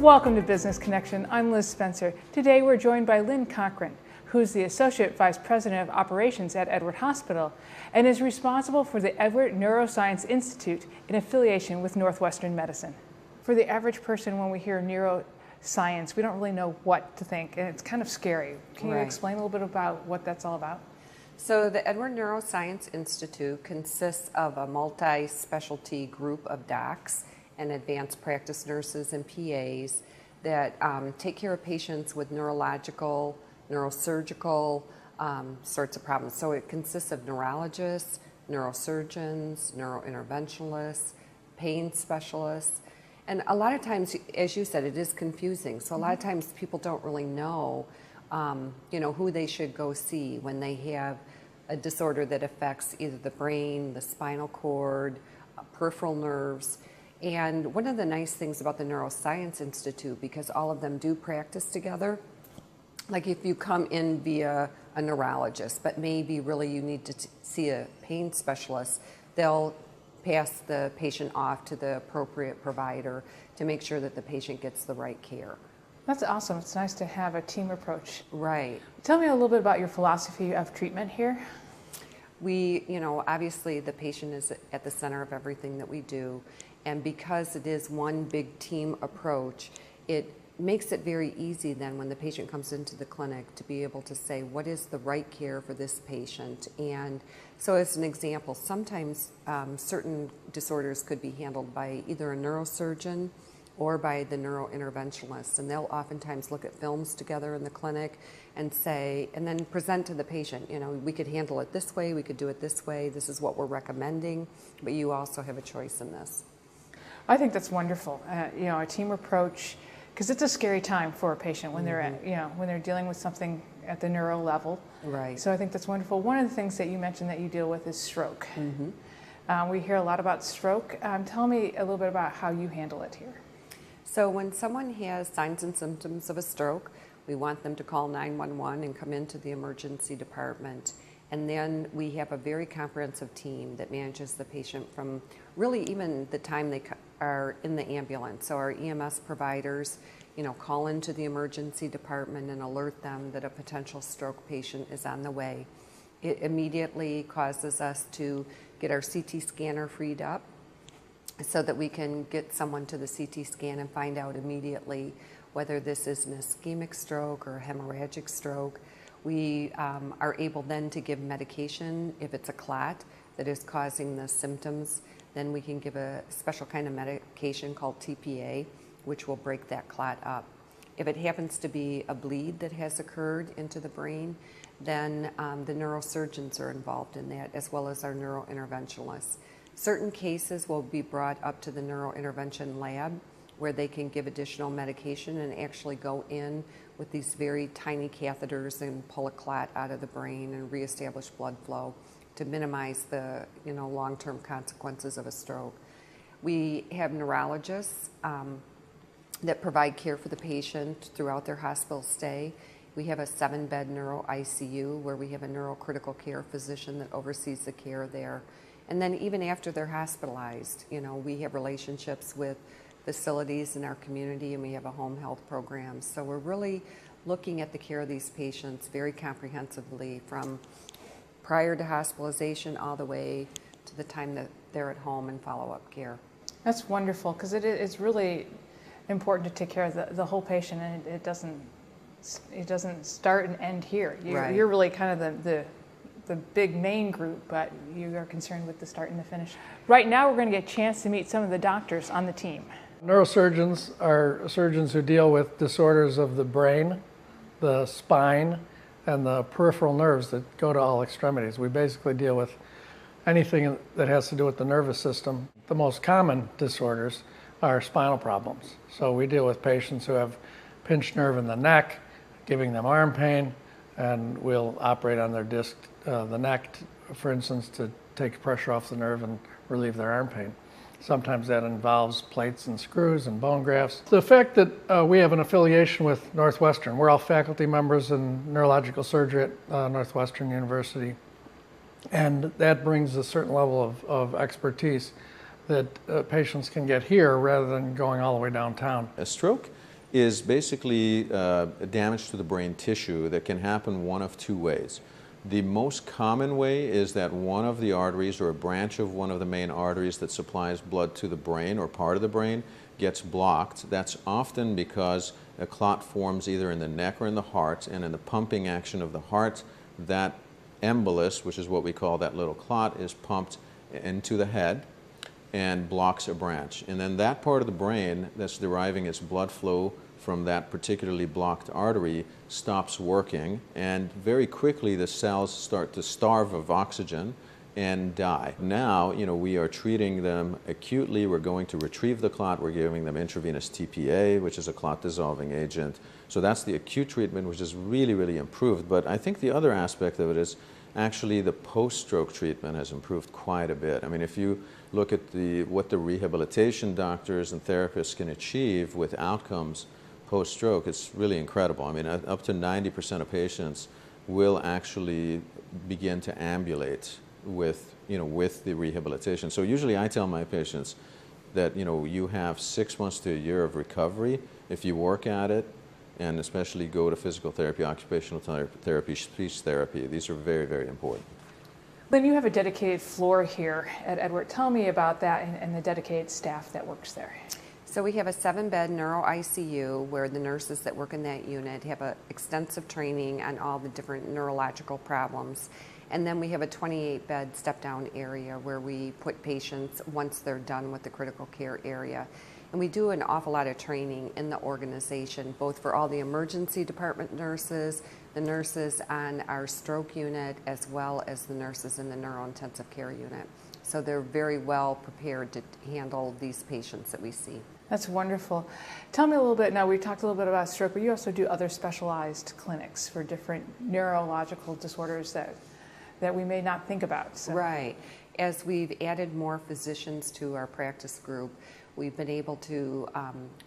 Welcome to Business Connection. I'm Liz Spencer. Today we're joined by Lynn Cochran, who's the Associate Vice President of Operations at Edward Hospital and is responsible for the Edward Neuroscience Institute in affiliation with Northwestern Medicine. For the average person, when we hear neuroscience, we don't really know what to think, and it's kind of scary. Can you explain a little bit about what that's all about? So the Edward Neuroscience Institute consists of a multi-specialty group of docs and advanced practice nurses and PAs that take care of patients with neurological, neurosurgical sorts of problems. So it consists of neurologists, neurosurgeons, neurointerventionists, pain specialists. And a lot of times, as you said, it is confusing. So a lot of times people don't really know, who they should go see when they have a disorder that affects either the brain, the spinal cord, peripheral nerves. And one of the nice things about the Neuroscience Institute, because all of them do practice together, like if you come in via a neurologist, but maybe really you need to see a pain specialist, they'll pass the patient off to the appropriate provider to make sure that the patient gets the right care. That's awesome. It's nice to have a team approach. Right. Tell me a little bit about your philosophy of treatment here. We, obviously the patient is at the center of everything that we do. And because it is one big team approach, it makes it very easy then when the patient comes into the clinic to be able to say what is the right care for this patient. And so as an example, sometimes certain disorders could be handled by either a neurosurgeon or by the neurointerventionalist, and they'll oftentimes look at films together in the clinic and say, and then present to the patient, we could handle it this way, we could do it this way, this is what we're recommending, but you also have a choice in this. I think that's wonderful. A team approach, because it's a scary time for a patient when they're when they're dealing with something at the neuro level. Right. So I think that's wonderful. One of the things that you mentioned that you deal with is stroke. We hear a lot about stroke. Tell me a little bit about how you handle it here. So when someone has signs and symptoms of a stroke, we want them to call 911 and come into the emergency department. And then we have a very comprehensive team that manages the patient from really even the time they are in the ambulance. So our EMS providers, call into the emergency department and alert them that a potential stroke patient is on the way. It immediately causes us to get our CT scanner freed up so that we can get someone to the CT scan and find out immediately whether this is an ischemic stroke or a hemorrhagic stroke. We are able then to give medication if it's a clot that is causing the symptoms. Then we can give a special kind of medication called TPA, which will break that clot up. If it happens to be a bleed that has occurred into the brain, then the neurosurgeons are involved in that, as well as our neurointerventionalists. Certain cases will be brought up to the neurointervention lab where they can give additional medication and actually go in with these very tiny catheters and pull a clot out of the brain and reestablish blood flow to minimize the long-term consequences of a stroke. We have neurologists that provide care for the patient throughout their hospital stay. We have a 7-bed neuro ICU where we have a neurocritical care physician that oversees the care there. And then even after they're hospitalized, we have relationships with facilities in our community, and we have a home health program. So we're really looking at the care of these patients very comprehensively from prior to hospitalization all the way to the time that they're at home and follow-up care. That's wonderful, because it's really important to take care of the whole patient, and it doesn't start and end here. You're really kind of the big main group, but you are concerned with the start and the finish. Right now we're going to get a chance to meet some of the doctors on the team. Neurosurgeons are surgeons who deal with disorders of the brain, the spine, and the peripheral nerves that go to all extremities. We basically deal with anything that has to do with the nervous system. The most common disorders are spinal problems. So we deal with patients who have pinched nerve in the neck, giving them arm pain, and we'll operate on their disc, the neck, for instance, to take pressure off the nerve and relieve their arm pain. Sometimes that involves plates and screws and bone grafts. The fact that we have an affiliation with Northwestern, we're all faculty members in neurological surgery at Northwestern University, and that brings a certain level of expertise that patients can get here rather than going all the way downtown. A stroke is basically damage to the brain tissue that can happen one of two ways. The most common way is that one of the arteries or a branch of one of the main arteries that supplies blood to the brain or part of the brain gets blocked. That's often because a clot forms either in the neck or in the heart, and in the pumping action of the heart, that embolus, which is what we call that little clot, is pumped into the head and blocks a branch. And then that part of the brain that's deriving its blood flow from that particularly blocked artery stops working, and very quickly the cells start to starve of oxygen and die. Now, we are treating them acutely. We're going to retrieve the clot. We're giving them intravenous TPA, which is a clot dissolving agent. So that's the acute treatment, which is really, really improved. But I think the other aspect of it is actually the post-stroke treatment has improved quite a bit. I mean, if you look at what the rehabilitation doctors and therapists can achieve with outcomes post-stroke, it's really incredible. I mean, up to 90% of patients will actually begin to ambulate with the rehabilitation. So usually I tell my patients that, you have 6 months to a year of recovery if you work at it, and especially go to physical therapy, occupational therapy, speech therapy. These are very, very important. Lynn, you have a dedicated floor here at Edward. Tell me about that and the dedicated staff that works there. So we have a 7-bed neuro ICU where the nurses that work in that unit have extensive training on all the different neurological problems. And then we have a 28-bed step-down area where we put patients once they're done with the critical care area. And we do an awful lot of training in the organization, both for all the emergency department nurses, the nurses on our stroke unit, as well as the nurses in the neurointensive care unit. So they're very well prepared to handle these patients that we see. That's wonderful. Tell me a little bit, now we talked a little bit about stroke, but you also do other specialized clinics for different neurological disorders that we may not think about. So. Right. As we've added more physicians to our practice group, we've been able to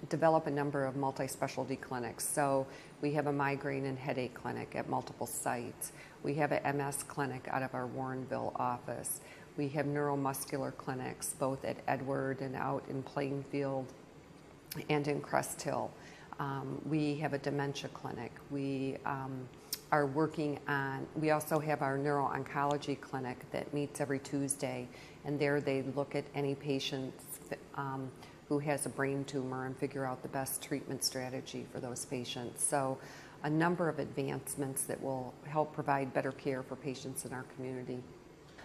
develop a number of multi-specialty clinics. So we have a migraine and headache clinic at multiple sites. We have an MS clinic out of our Warrenville office. We have neuromuscular clinics both at Edward and out in Plainfield and in Crest Hill. We have a dementia clinic. We are working on, we also have our neuro-oncology clinic that meets every Tuesday, and there they look at any patient who has a brain tumor and figure out the best treatment strategy for those patients. So a number of advancements that will help provide better care for patients in our community.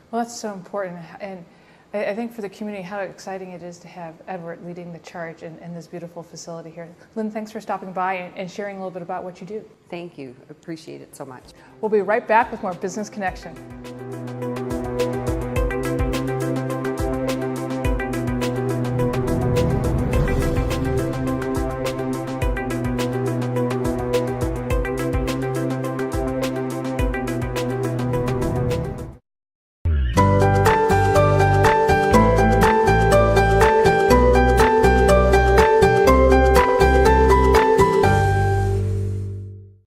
Well, that's so important, and I think for the community how exciting it is to have Edward leading the charge in this beautiful facility here. Lynn, thanks for stopping by and sharing a little bit about what you do. Thank you. Appreciate it so much. We'll be right back with more Business Connection.